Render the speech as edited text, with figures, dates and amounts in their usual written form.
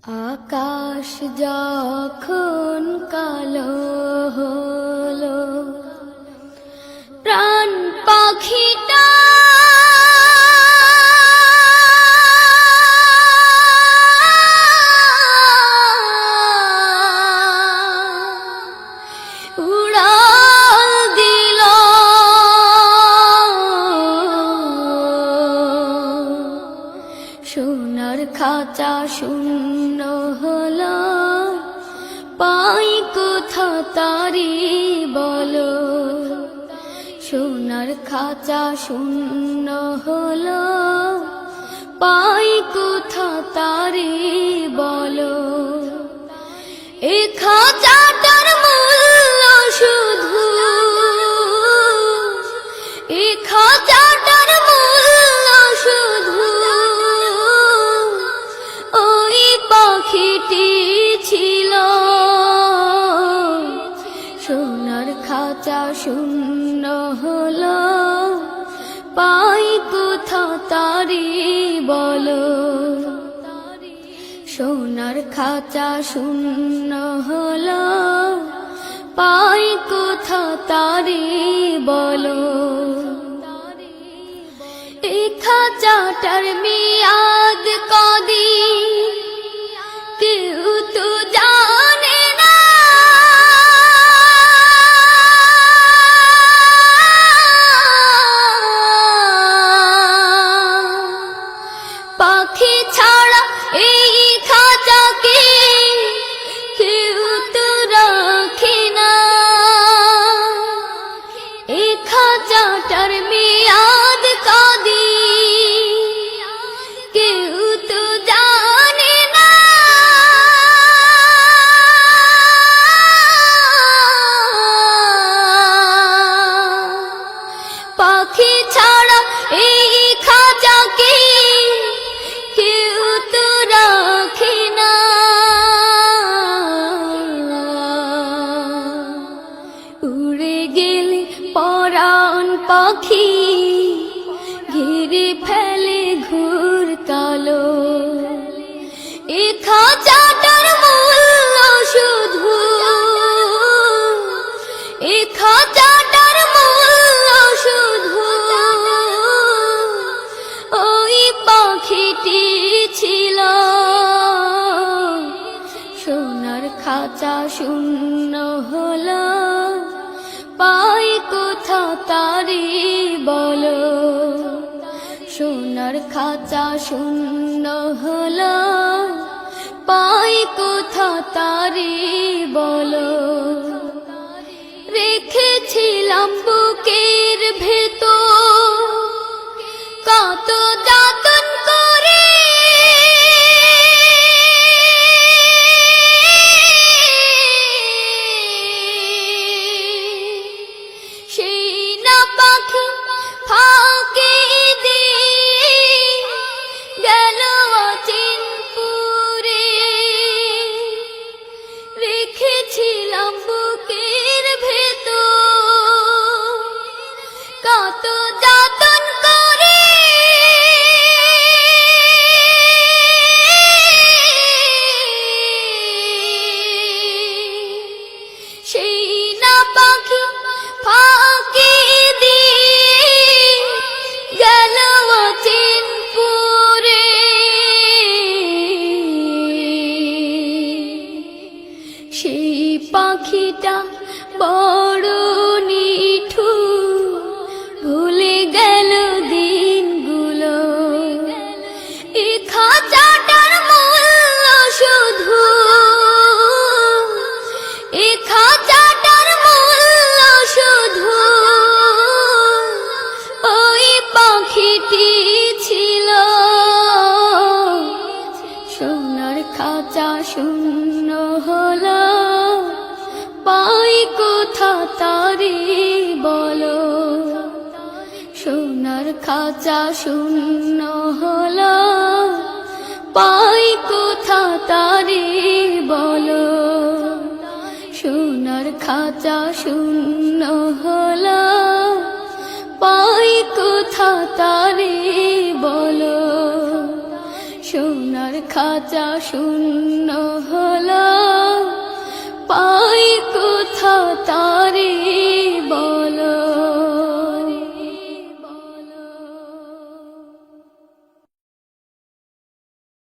আকাশ যখন কালো হলো, প্রাণ পাখিটা উড়াল দিল। সোনার খাঁচা শূন্য হলো, পাই কোথা তারি বলো। সোনার খাঁচা শূন্য হলো, পাই কোথা তারি বলো। এ খাঁচাটার মূল্য শুধু, এ খাঁচাটার মূল্য শুধু ওই পাখিটি ছিল। সোনার খাঁচা শূন্য হলো, পাই কোথা তারি বলো। সোনার খাঁচা শূন্য হলো, পাই কোথা তারি বলো। এই খাঁচাটার মেয়াদ কদিন কেউ তো জানে না। পাখি ছাড়া এই খাঁচাকে কেউ তো রাখে না। এই খাঁচাটার মেয়াদ কদিন কেউ তো জানে না। পাখি ছাড়া এই খাঁচাকে কেউ তো রাখে না। উড়ে গেলে পরাণ পাখি ঘিরে ফেলে ঘুর কালো। এ খাঁচাটার মূল্য শুধু, এ খাঁচাটার মূল্য শুধু ওই পাখিটি ছিল। সোনার খাঁচা শূন্য হলো, পাই কোথা তারি বলো। সোনার খাঁচা শূন্য হলো, পাই কোথা তারি বলো। রেখেছিলাম বুকের ভেতর কত যতন করে। সেই না পাখি ফাঁকি দিয়ে গেল অচিনপুরে। রেখেছিলাম বুকের ভেতর কত যতন করে। সেই না পাখি ফাঁকি দিয়ে গেল অচিনপুরে। সেই পাখিটা বড় নিঠুর, ভুলে গেল দিনগুলো। এ খাঁচাটার মূল্য শুধু, এ খাঁচাটার মূল্য শুধু ওই পাখিটি ছিল। সোনার খাঁচা শূন্য হলো, পাই কোথা তারি বলো। সোনার খাঁচা শূন্য হলো, পাই কোথা তারি বলো। সোনার খাঁচা শূন্য হলো, পাই কোথা তারি বলো। সোনার খাঁচা শূন্য হলো